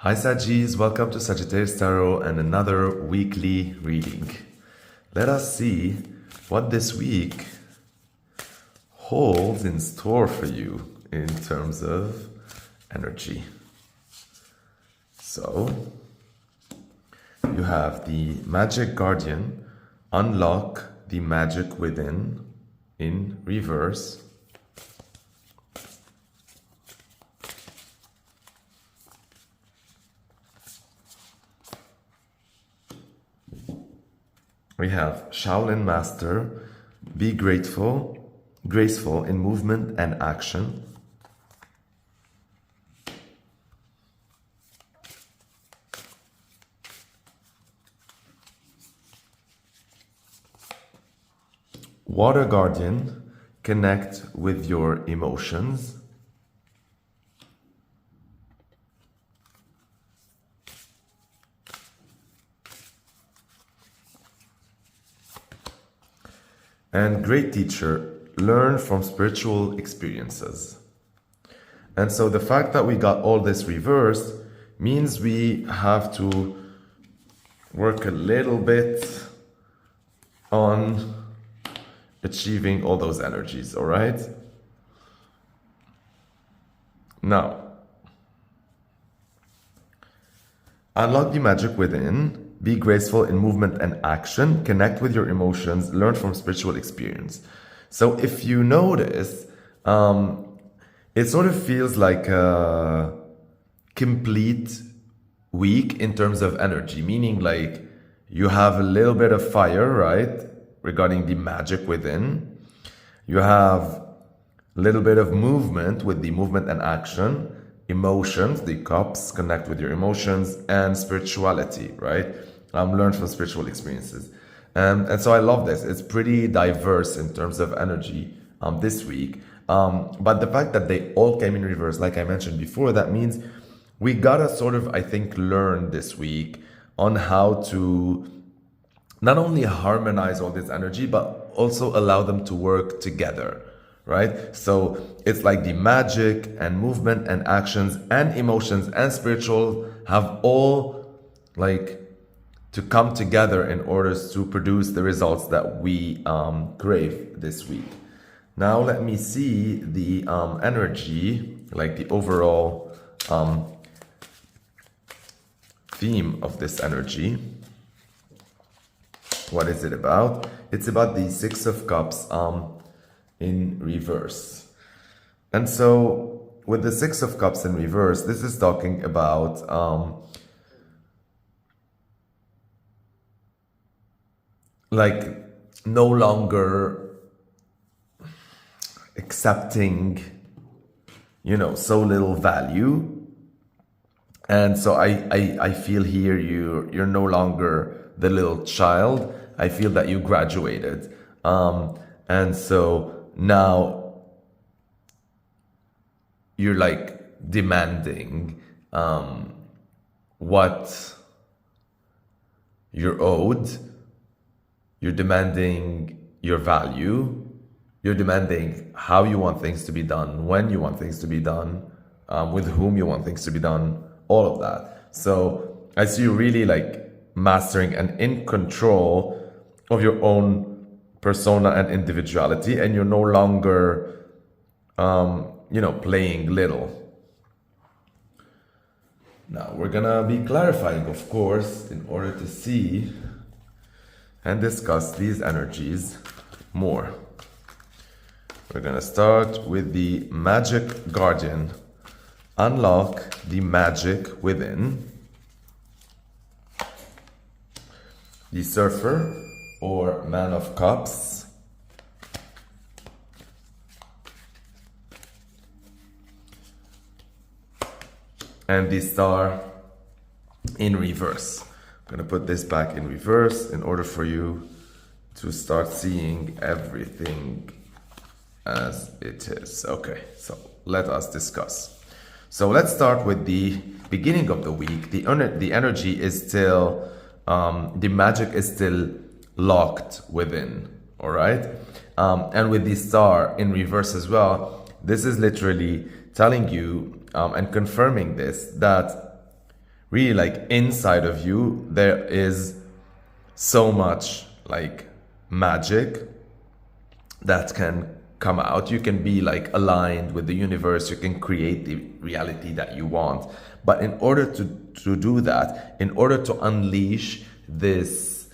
Hi Sagittarius, welcome to Sagittarius Tarot and another weekly reading. Let us see what this week holds in store for you in terms of energy. So, you have the Magic Guardian, unlock the magic within in reverse. We have Shaolin Master, be graceful in movement and action. Water Guardian, connect with your emotions. And Great Teacher, learn from spiritual experiences. And so the fact that we got all this reversed means we have to work a little bit on achieving all those energies, all right? Now, unlock the magic within. Be graceful in movement and action. Connect with your emotions. Learn from spiritual experience. So if you notice, it sort of feels like a complete week in terms of energy, meaning like you have a little bit of fire, right? Regarding the magic within. You have a little bit of movement with the movement and action. Emotions, the cups, connect with your emotions, and spirituality, right? Learn from spiritual experiences. And so I love this. It's pretty diverse in terms of energy this week. But the fact that they all came in reverse, like I mentioned before, that means we gotta sort of, I think, learn this week on how to not only harmonize all this energy, but also allow them to work together, right? So it's like the magic and movement and actions and emotions and spiritual have all like to come together in order to produce the results that we crave this week. Now let me see the energy, like the overall theme of this energy. What is it about? It's about the Six of Cups in reverse. And so with the Six of Cups in reverse, this is talking about like no longer accepting, so little value. And so I feel here you're no longer the little child. I feel that you graduated. And so now you're like demanding what you're owed. You're demanding your value. You're demanding how you want things to be done, when you want things to be done, with whom you want things to be done, all of that. So I see you really like mastering and in control of your own persona and individuality, and you're no longer, playing little. Now we're gonna be clarifying, of course, in order to see and discuss these energies more. We're gonna start with the Magic Guardian. Unlock the magic within. The Surfer or Man of Cups. And the Star in reverse. I'm gonna put this back in reverse in order for you to start seeing everything as it is. Okay, so let us discuss. So let's start with the beginning of the week. The energy is still, the magic is still locked within, all right? And with the Star in reverse as well, this is literally telling you and confirming this, that really like inside of you, there is so much like magic that can come out. You can be like aligned with the universe. You can create the reality that you want. But in order to do that, in order to unleash this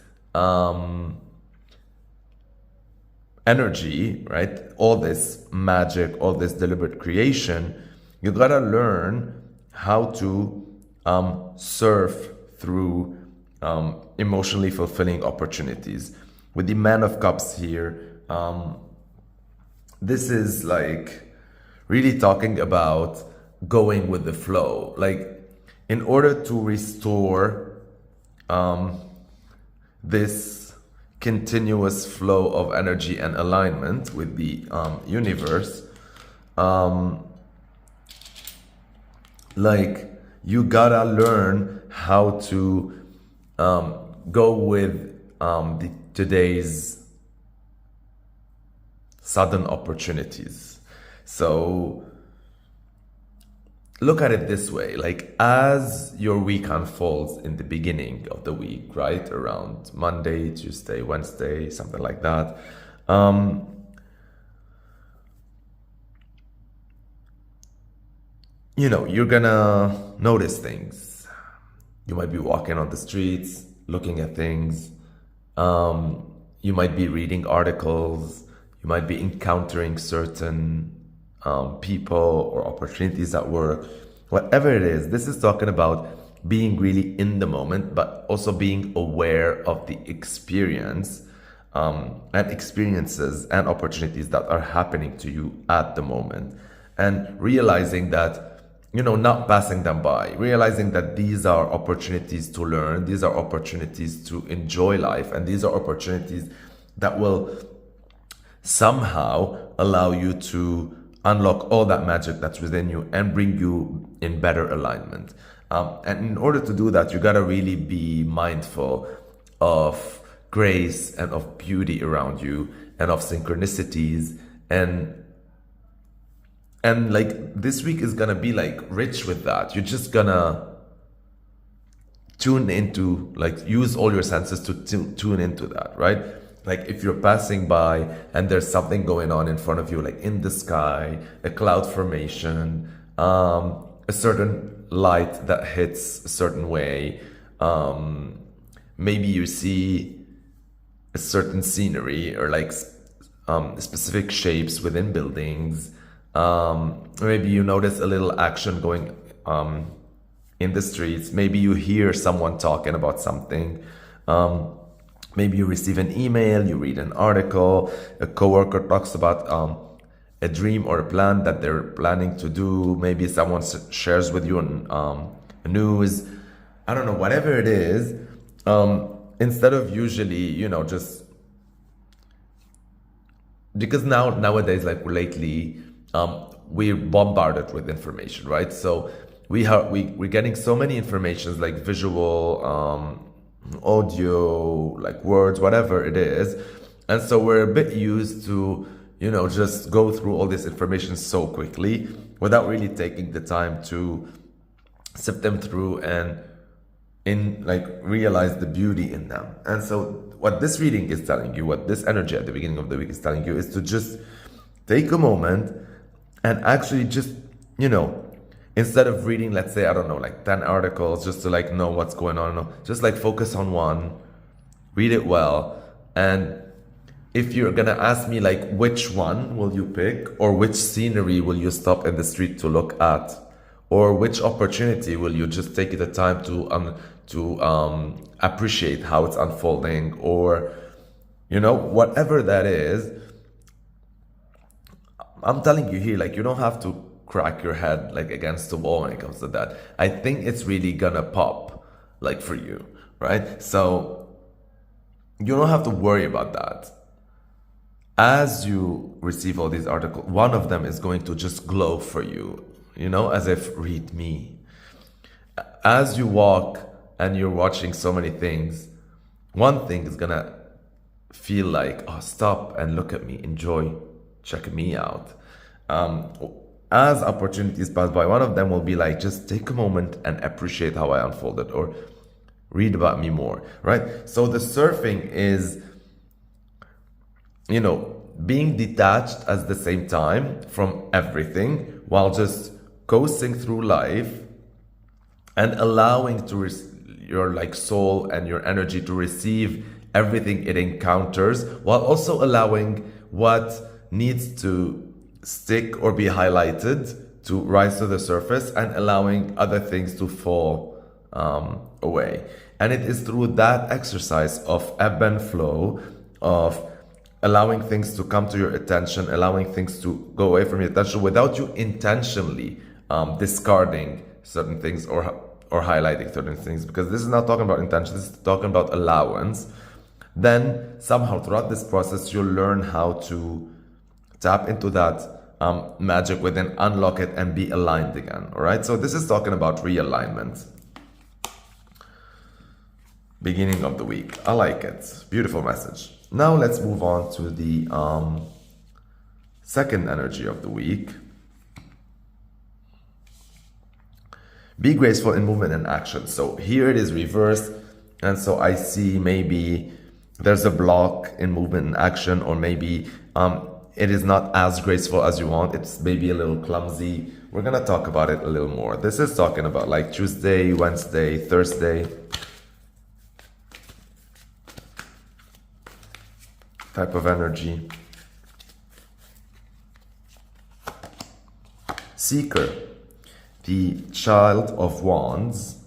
energy, right? All this magic, all this deliberate creation, you gotta learn how to surf through emotionally fulfilling opportunities. With the Man of Cups here, this is like really talking about going with the flow. Like, in order to restore this continuous flow of energy and alignment with the universe, like, you gotta learn how to go with today's sudden opportunities. So look at it this way, like, as your week unfolds in the beginning of the week, right, around Monday, Tuesday, Wednesday, something like that, you know, you're gonna notice things. You might be walking on the streets, looking at things. You might be reading articles. You might be encountering certain people or opportunities at work. Whatever it is, this is talking about being really in the moment, but also being aware of the experience and experiences and opportunities that are happening to you at the moment. And realizing that, you know, not passing them by, realizing that these are opportunities to learn, these are opportunities to enjoy life, and these are opportunities that will somehow allow you to unlock all that magic that's within you and bring you in better alignment. And in order to do that, you gotta really be mindful of grace and of beauty around you and of synchronicities, and like, this week is gonna be like rich with that. You're just gonna tune into, like, use all your senses to tune into that, right? Like, if you're passing by and there's something going on in front of you, like in the sky, a cloud formation, a certain light that hits a certain way, maybe you see a certain scenery or like specific shapes within buildings. Maybe you notice a little action going in the streets. Maybe you hear someone talking about something. Maybe you receive an email, you read an article, a coworker talks about a dream or a plan that they're planning to do. Maybe someone shares with you on news. I don't know, whatever it is. Instead of usually, you know, just because nowadays, like lately, we're bombarded with information, right? So we're getting so many informations, like visual, audio, like words, whatever it is. And so we're a bit used to, you know, just go through all this information so quickly without really taking the time to sift them through and realize the beauty in them. And so what this reading is telling you, what this energy at the beginning of the week is telling you, is to just take a moment and actually just, you know, instead of reading, let's say, I don't know, like 10 articles just to like know what's going on, just like focus on one, read it well. And if you're gonna ask me, like, which one will you pick, or which scenery will you stop in the street to look at, or which opportunity will you just take the time to appreciate how it's unfolding, or, you know, whatever that is, I'm telling you here, like, you don't have to crack your head like against the wall when it comes to that. I think it's really gonna pop, like, for you, right? So you don't have to worry about that. As you receive all these articles, one of them is going to just glow for you, you know, as if, read me. As you walk and you're watching so many things, one thing is gonna feel like, oh, stop and look at me, enjoy, check me out. as opportunities pass by, one of them will be like, just take a moment and appreciate how I unfolded, or read about me more, right? So the surfing is, being detached at the same time from everything while just coasting through life and allowing your like soul and your energy to receive everything it encounters, while also allowing what needs to stick or be highlighted to rise to the surface, and allowing other things to fall away. And it is through that exercise of ebb and flow, of allowing things to come to your attention, allowing things to go away from your attention without you intentionally discarding certain things or highlighting certain things, because this is not talking about intention, this is talking about allowance. Then somehow throughout this process, you'll learn how to tap into that magic within, unlock it, and be aligned again. All right, so this is talking about realignment. Beginning of the week. I like it. Beautiful message. Now let's move on to the second energy of the week. Be graceful in movement and action. So here it is reversed. And so I see maybe there's a block in movement and action, or maybe it is not as graceful as you want. It's maybe a little clumsy. We're going to talk about it a little more. This is talking about like Tuesday, Wednesday, Thursday type of energy. Seeker, the Child of Wands,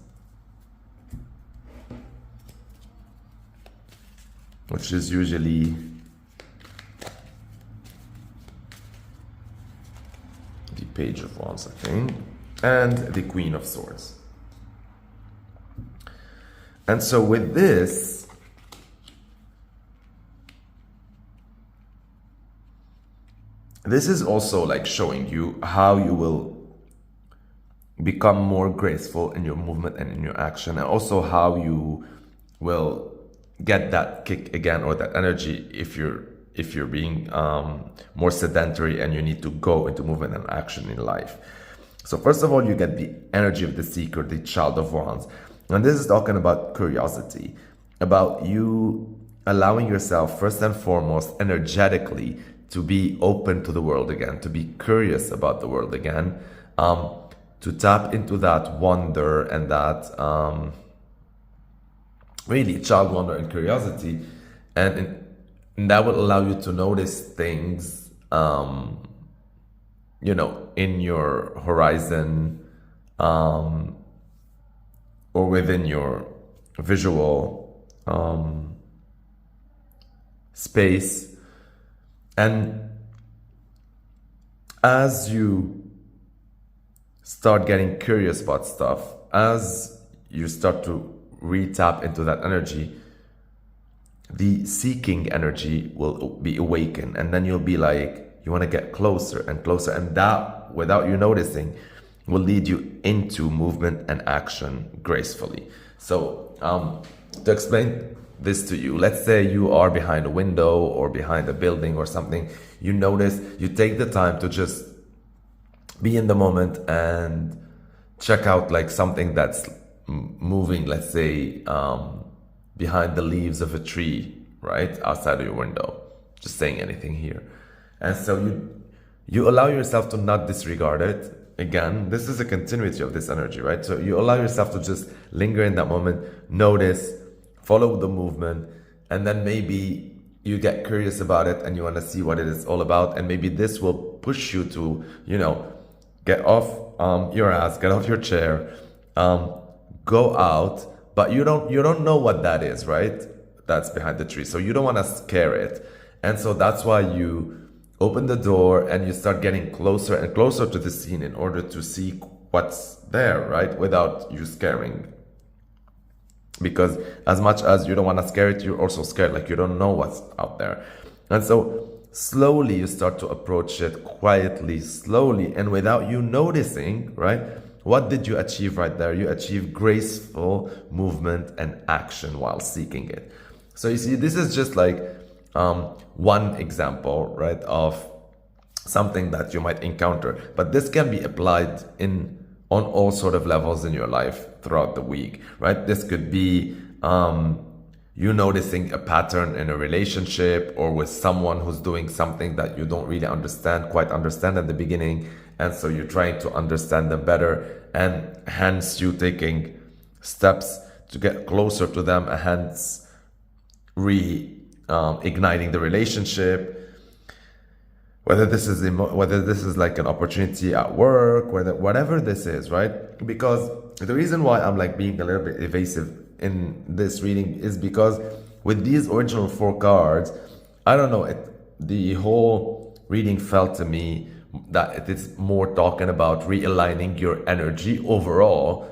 which is usually the Page of Wands, I think, and the Queen of Swords. And so with this, this is also like showing you how you will become more graceful in your movement and in your action, and also how you will get that kick again, or that energy, if you're being more sedentary and you need to go into movement and action in life. So first of all, you get the energy of the Seeker, the Child of Wands, and this is talking about curiosity, about you allowing yourself first and foremost energetically to be open to the world again, to be curious about the world again, to tap into that wonder and that really child wonder and curiosity, and that will allow you to notice things, in your horizon, or within your visual space. And as you start getting curious about stuff, as you start to re-tap into that energy, the seeking energy will be awakened, and then you'll be like, you want to get closer and closer, and that, without you noticing, will lead you into movement and action gracefully. So to explain this to you, let's say you are behind a window or behind a building or something, you notice, you take the time to just be in the moment and check out like something that's moving, let's say behind the leaves of a tree, right outside of your window, just saying anything here. And so you allow yourself to not disregard it. Again, this is a continuity of this energy, right? So you allow yourself to just linger in that moment, notice, follow the movement, and then maybe you get curious about it and you want to see what it is all about, and maybe this will push you to, get off your ass, get off your chair, go out, but you don't know what that is, right? That's behind the tree, so you don't want to scare it, and so that's why you open the door and you start getting closer and closer to the scene in order to see what's there, right? Without you scaring. Because as much as you don't want to scare it, you're also scared, like you don't know what's out there. And so slowly you start to approach it quietly, slowly, and without you noticing, right? What did you achieve right there? You achieve graceful movement and action while seeking it. So you see, this is just like one example, right, of something that you might encounter. But this can be applied on all sort of levels in your life throughout the week, right? This could be you noticing a pattern in a relationship or with someone who's doing something that you don't really quite understand at the beginning, and so you're trying to understand them better, and hence you taking steps to get closer to them, and hence igniting the relationship. Whether this is like an opportunity at work, whatever this is, right? Because the reason why I'm like being a little bit evasive in this reading is because with these original 4 cards, I don't know, the whole reading felt to me that it is more talking about realigning your energy overall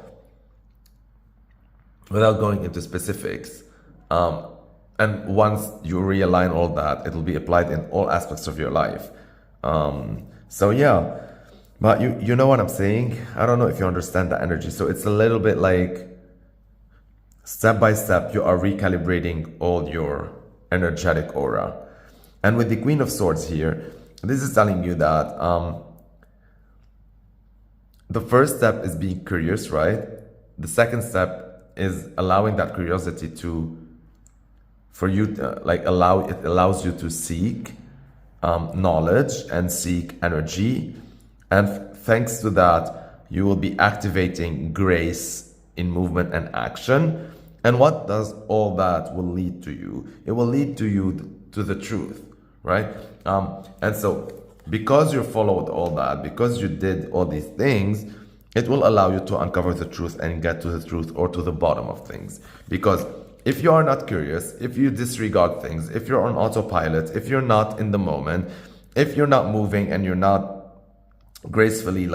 without going into specifics. And once you realign all that, it will be applied in all aspects of your life. So yeah, but you know what I'm saying? I don't know if you understand the energy. So it's a little bit like step by step, you are recalibrating all your energetic aura. And with the Queen of Swords here, this is telling you that the first step is being curious, right? The second step is allowing that curiosity it allows you to seek knowledge and seek energy, and thanks to that you will be activating grace in movement and action. And what does all that will lead to you? It will lead to you to the truth, right? And so because you followed all that, because you did all these things, it will allow you to uncover the truth and get to the truth or to the bottom of things. Because if you are not curious, if you disregard things, if you're on autopilot, if you're not in the moment, if you're not moving and you're not gracefully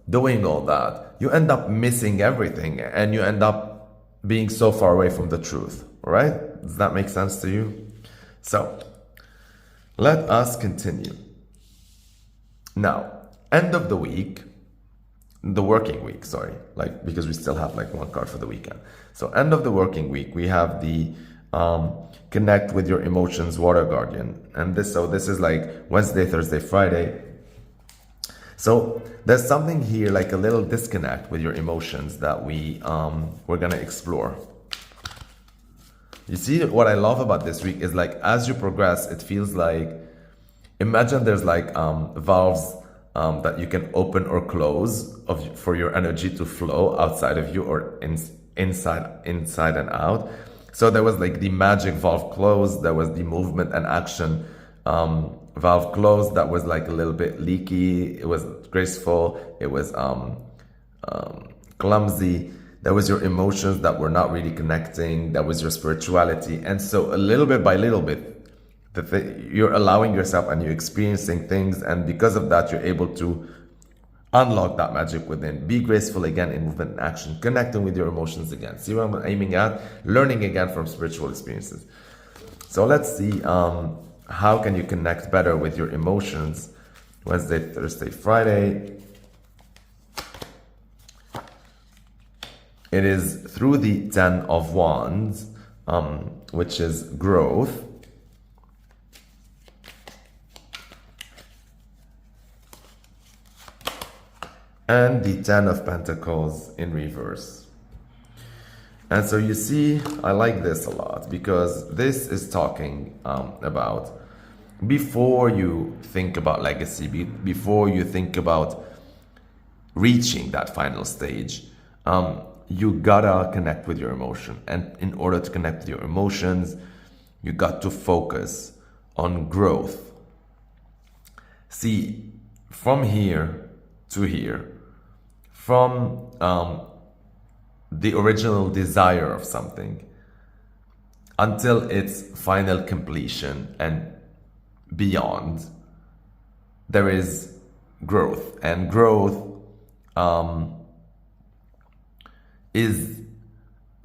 doing all that, you end up missing everything and you end up being so far away from the truth, right? Does that make sense to you? So let us continue. Now, end of the week, the working week, sorry, because we still have 1 card for the weekend. So end of the working week, we have the connect with your emotions water guardian. And this is Wednesday, Thursday, Friday. So there's something here, a little disconnect with your emotions that we're gonna explore. You see, what I love about this week is as you progress, it feels imagine there's valves that you can open or close for your energy to flow outside of you or inside and out. So there was the magic valve closed, there was the movement and action valve closed that was a little bit leaky, it was graceful, it was clumsy. There was your emotions that were not really connecting, that was your spirituality. And so a little bit by little bit, you're allowing yourself and you're experiencing things, and because of that you're able to unlock that magic within, be graceful again in movement and action, connecting with your emotions again. See what I'm aiming at? Learning again from spiritual experiences. So let's see how can you connect better with your emotions Wednesday, Thursday, Friday. It is through the 10 of Wands, which is growth. And the 10 of Pentacles in reverse. And so you see, I like this a lot because this is talking about before you think about legacy, before you think about reaching that final stage, you gotta connect with your emotion. And in order to connect with your emotions, you got to focus on growth. See, from here to here, from the original desire of something until its final completion and beyond, there is growth. And growth is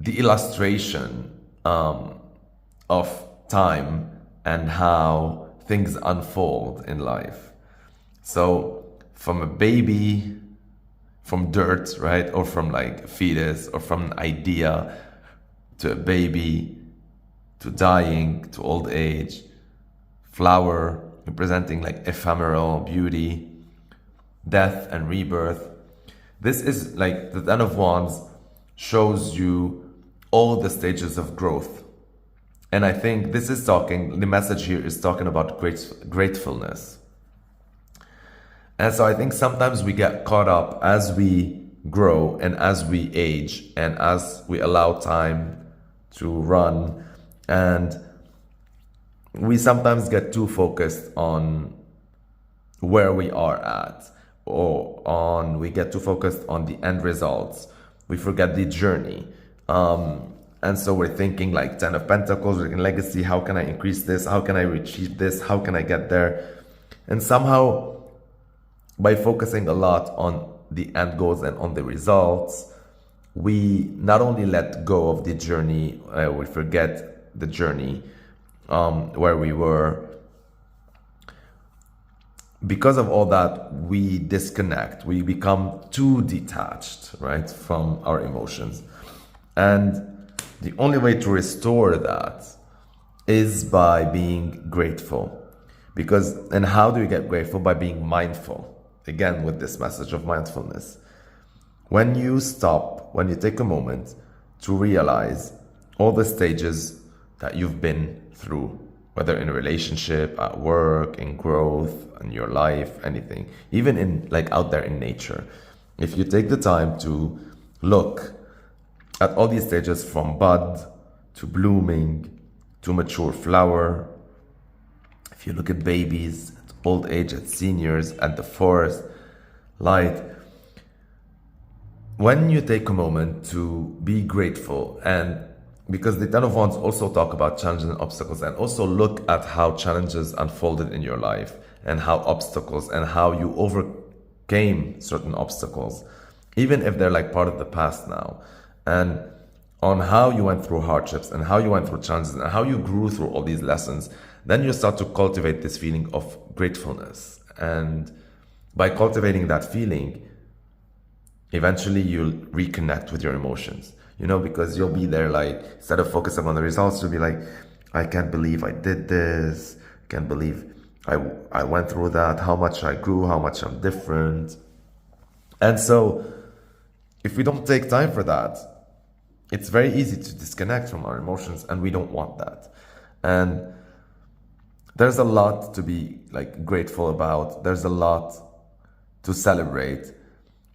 the illustration of time and how things unfold in life. So from a baby, from dirt, right? Or from fetus, or from an idea to a baby, to dying, to old age, flower, representing like ephemeral beauty, death and rebirth. This is like the Ten of Wands shows you all the stages of growth. And I think this is talking, the message here is talking about gratefulness. And so I think sometimes we get caught up as we grow and as we age and as we allow time to run, and we sometimes get too focused on where we are at, or we get too focused on the end results. We forget the journey. And so we're thinking like Ten of Pentacles, we're in legacy, how can I increase this? How can I achieve this? How can I get there? And somehow, by focusing a lot on the end goals and on the results, we not only let go of the journey, we forget the journey, where we were. Because of all that, we disconnect, we become too detached, right, from our emotions. And the only way to restore that is by being grateful. And how do you get grateful? By being mindful. Again, with this message of mindfulness. When you stop, when you take a moment to realize all the stages that you've been through, whether in a relationship, at work, in growth, in your life, anything, even in like out there in nature. If you take the time to look at all these stages from bud to blooming to mature flower, if you look at babies, at old age, at seniors, at the forest, light, when you take a moment to be grateful, and because the Ten of Wands also talk about challenges and obstacles, and also look at how challenges unfolded in your life and how obstacles and how you overcame certain obstacles, even if they're like part of the past now, and on how you went through hardships and how you went through challenges and how you grew through all these lessons, then you start to cultivate this feeling of gratefulness. And by cultivating that feeling, eventually you'll reconnect with your emotions, because you'll be there, like, instead of focusing on the results, you'll be like, I can't believe I did this. I can't believe I went through that, how much I grew, how much I'm different. And so if we don't take time for that, it's very easy to disconnect from our emotions, and we don't want that. And there's a lot to be like grateful about. There's a lot to celebrate.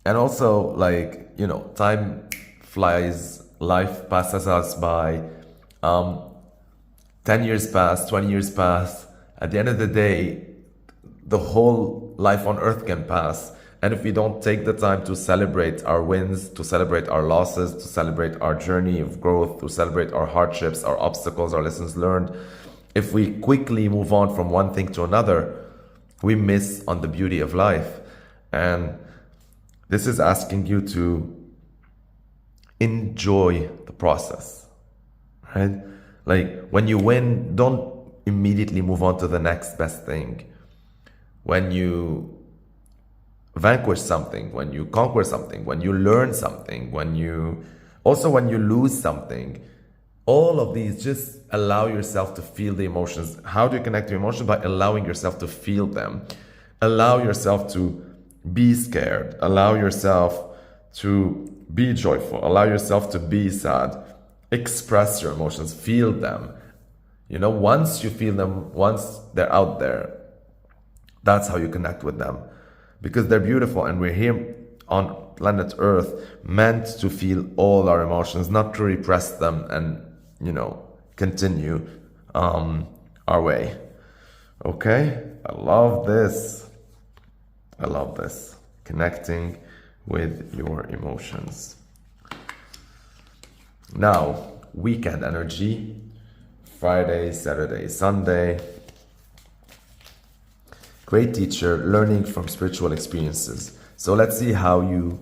And also, like, time flies, life passes us by. 10 years pass, 20 years pass. At the end of the day, the whole life on earth can pass. And if we don't take the time to celebrate our wins, to celebrate our losses, to celebrate our journey of growth, to celebrate our hardships, our obstacles, our lessons learned, if we quickly move on from one thing to another, we miss on the beauty of life. And this is asking you to enjoy the process, right? Like, when you win, don't immediately move on to the next best thing. When you vanquish something, when you conquer something, when you learn something, when you lose something, all of these, just allow yourself to feel the emotions. How do you connect to emotions? By allowing yourself to feel them. Allow yourself to be scared. Allow yourself to be joyful. Allow yourself to be sad. Express your emotions. Feel them. Once you feel them, once they're out there, that's how you connect with them. Because they're beautiful, and we're here on planet Earth meant to feel all our emotions, not to repress them and, continue our way. Okay? I love this. Connecting with your emotions. Now, weekend energy. Friday, Saturday, Sunday. Great teacher, learning from spiritual experiences. So let's see how you,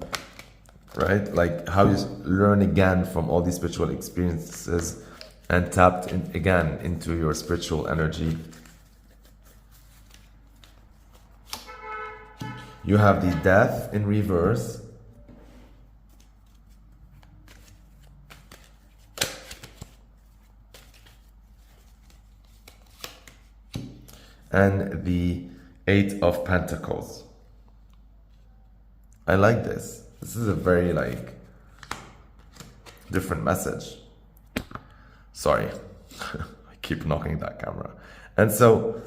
how you learn again from all these spiritual experiences and tapped in again into your spiritual energy. You have the Death in reverse. and the Eight of Pentacles. I like this. This is a very like different message. Sorry, I keep knocking that camera. And so,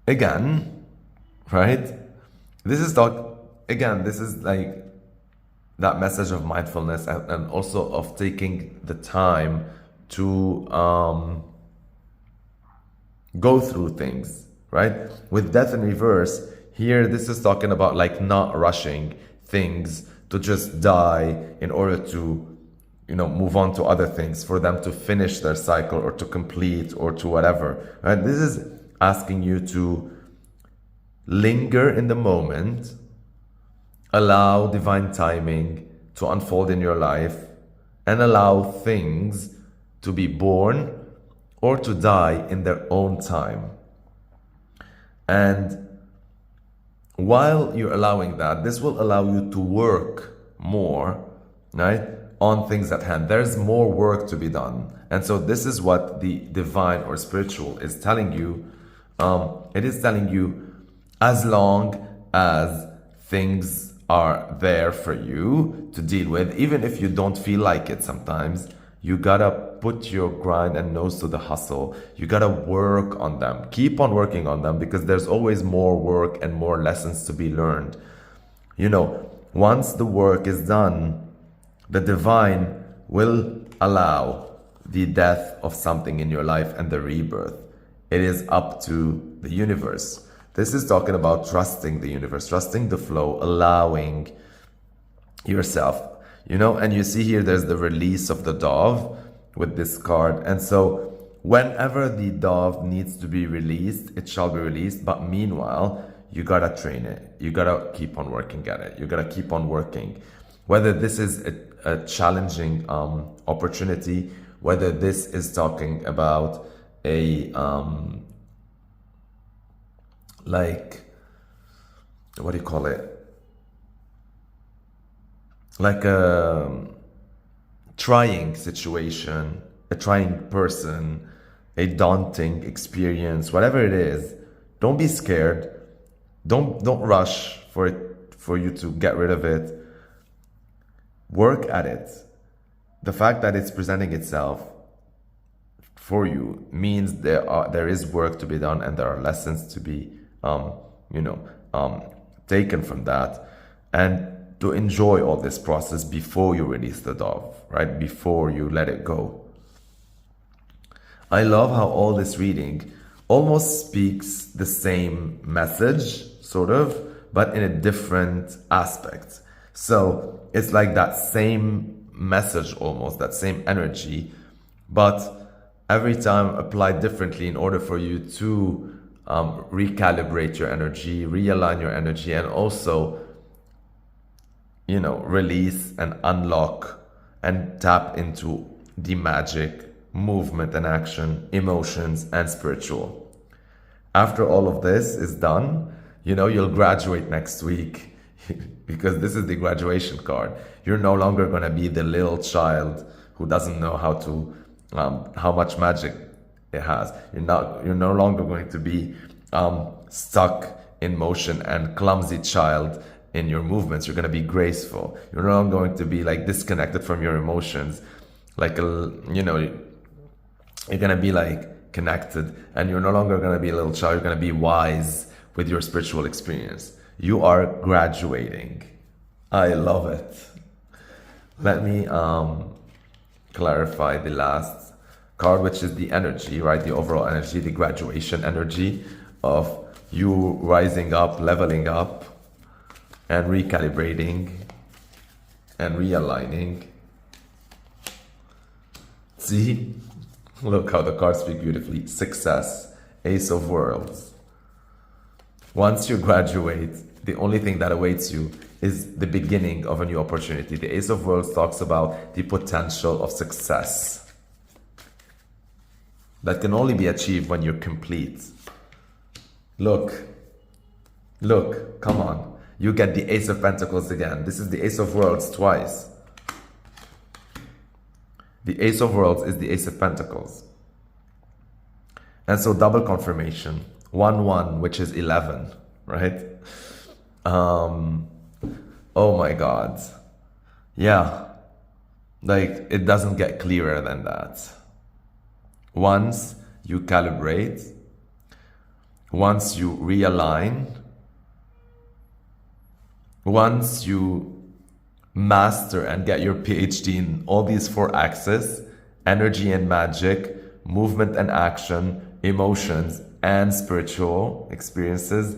again, right? This is this is like that message of mindfulness and also of taking the time to go through things, right? With Death in reverse, here this is talking about like not rushing things to just die in order to, you know, move on to other things, for them to finish their cycle or to complete or to whatever, right? This is asking you to linger in the moment, allow divine timing to unfold in your life, and allow things to be born or to die in their own time. And while you're allowing that, this will allow you to work more, right, on things at hand. There's more work to be done. And so this is what the divine or spiritual is telling you. It is telling you, as long as things are there for you to deal with, even if you don't feel like it sometimes, you gotta put your grind and nose to the hustle. You gotta work on them. Keep on working on them, because there's always more work and more lessons to be learned. You know, once the work is done, the divine will allow the death of something in your life and the rebirth. It is up to the universe. This is talking about trusting the universe, trusting the flow, allowing yourself, you know. And you see here there's the release of the dove with this card. And so whenever the dove needs to be released, it shall be released. But meanwhile, you gotta train it. You gotta keep on working at it. You gotta keep on working. Whether this is a challenging opportunity, whether this is talking about a like, what do you call it? Like a trying situation, a trying person, a daunting experience, whatever it is, don't be scared. Don't rush for you to get rid of it. Work at it. The fact that it's presenting itself for you means there is work to be done, and there are lessons to be taken from that, and to enjoy all this process before you release the dove, right? Before you let it go. I love how all this reading almost speaks the same message, sort of, but in a different aspect. So it's like that same message, almost that same energy, but every time applied differently in order for you to recalibrate your energy, realign your energy, and also, you know, release and unlock and tap into the magic, movement and action, emotions, and spiritual. After all of this is done, you know, you'll graduate next week because this is the graduation card. You're no longer going to be the little child who doesn't know how much magic it has. You're no longer going to be stuck in motion and clumsy child in your movements. You're going to be graceful. You're no longer going to be like disconnected from your emotions, like you're going to be like connected, and you're no longer going to be a little child. You're going to be wise with your spiritual experience. You are graduating. I love it. Let me clarify the last card, which is the energy, right? The overall energy, the graduation energy of you rising up, leveling up, and recalibrating and realigning. See? Look how the cards speak beautifully. Success, Ace of Worlds. Once you graduate, the only thing that awaits you is the beginning of a new opportunity. The Ace of Worlds talks about the potential of success that can only be achieved when you're complete. Look, come on. You get the Ace of Pentacles again. This is the Ace of Worlds twice. The Ace of Worlds is the Ace of Pentacles. And so double confirmation, 1-1, which is 11, right? Oh my God. Yeah. Like, it doesn't get clearer than that. Once you calibrate, once you realign, once you master and get your PhD in all these 4 axes, energy and magic, movement and action, emotions and spiritual experiences,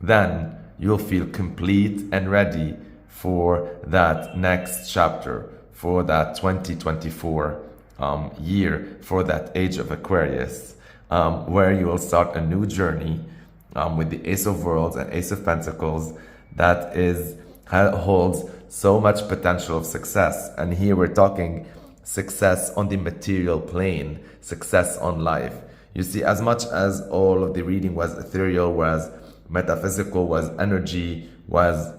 then you'll feel complete and ready for that next chapter, for that 2024 year, for that age of Aquarius, where you will start a new journey with the Ace of Worlds and Ace of Pentacles that holds so much potential of success. And here we're talking success on the material plane, success on life. You see, as much as all of the reading was ethereal, was metaphysical, was energy, was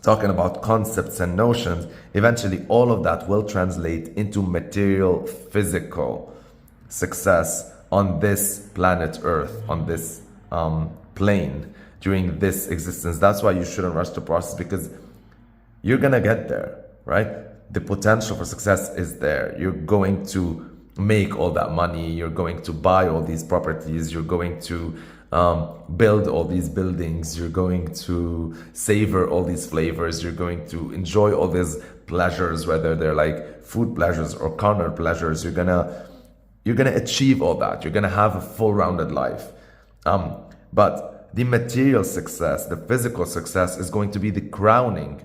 talking about concepts and notions, eventually all of that will translate into material, physical success on this planet Earth, on this plane, during this existence. That's why you shouldn't rush the process, because you're gonna get there, right? The potential for success is there. You're going to make all that money. You're going to buy all these properties. You're going to build all these buildings. You're going to savor all these flavors. You're going to enjoy all these pleasures, whether they're like food pleasures or carnal pleasures. You're gonna achieve all that. You're gonna have a full rounded life. But the material success, the physical success, is going to be the crowning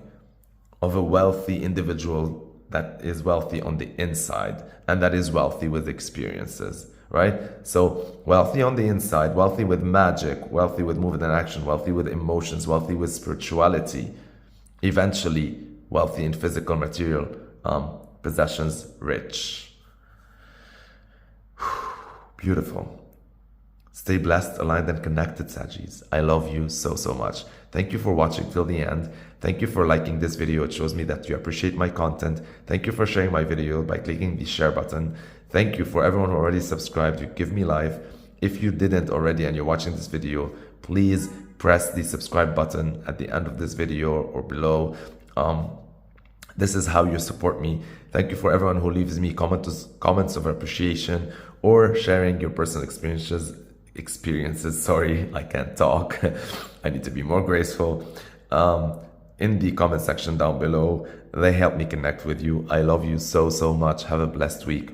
of a wealthy individual that is wealthy on the inside and that is wealthy with experiences, right? So wealthy on the inside, wealthy with magic, wealthy with movement and action, wealthy with emotions, wealthy with spirituality, eventually wealthy in physical material possessions, rich. Beautiful. Stay blessed, aligned, and connected, Saggies. I love you so, so much. Thank you for watching till the end. Thank you for liking this video. It shows me that you appreciate my content. Thank you for sharing my video by clicking the share button. Thank you for everyone who already subscribed. You give me life. If you didn't already and you're watching this video, please press the subscribe button at the end of this video or below. This is how you support me. Thank you for everyone who leaves me comments of appreciation or sharing your personal experiences. Sorry, I can't talk. I need to be more graceful. In the comment section down below, they help me connect with you. I love you so, so much. Have a blessed week.